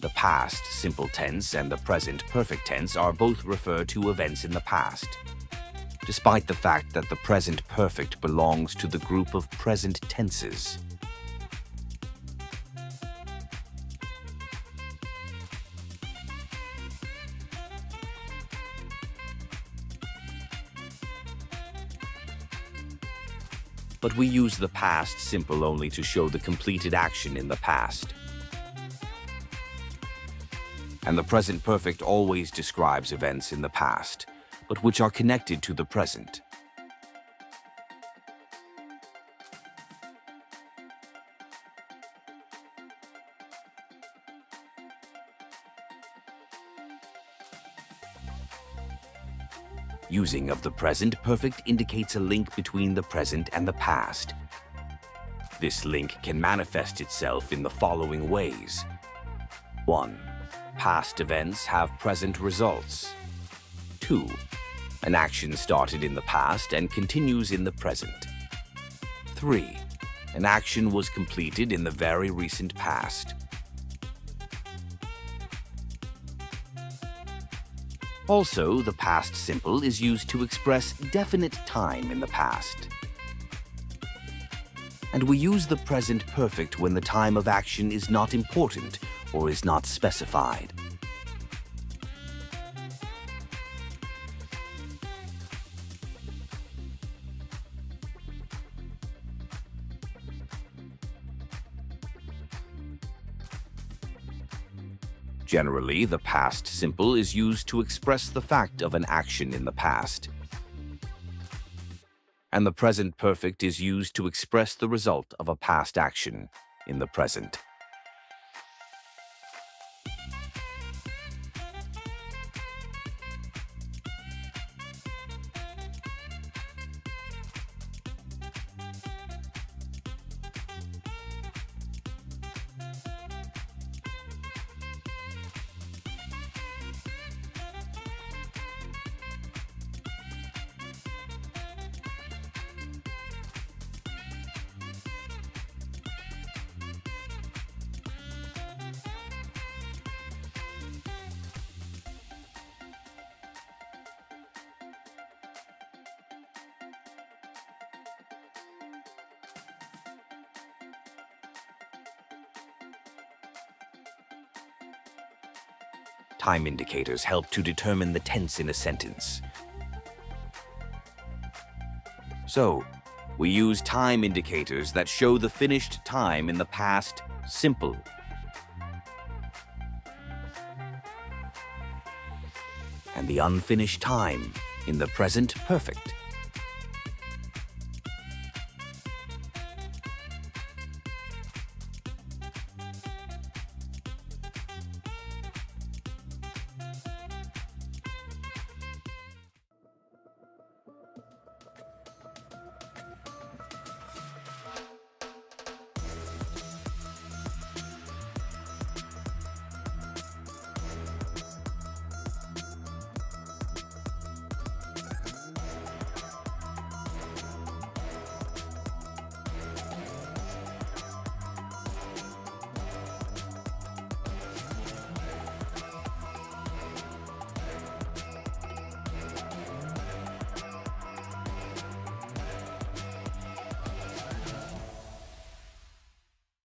The past simple tense and the present perfect tense are both referred to events in the past, despite the fact that the present perfect belongs to the group of present tenses. But we use the past simple only to show the completed action in the past. And the present perfect always describes events in the past, but which are connected to the present. Using of the present perfect indicates a link between the present and the past. This link can manifest itself in the following ways. 1. Past events have present results. 2. An action started in the past and continues in the present. 3. An action was completed in the very recent past. Also, the past simple is used to express definite time in the past. And we use the present perfect when the time of action is not important or is not specified. Generally, the past simple is used to express the fact of an action in the past, and the present perfect is used to express the result of a past action in the present. Time indicators help to determine the tense in a sentence. So, we use time indicators that show the finished time in the past simple, and the unfinished time in the present perfect.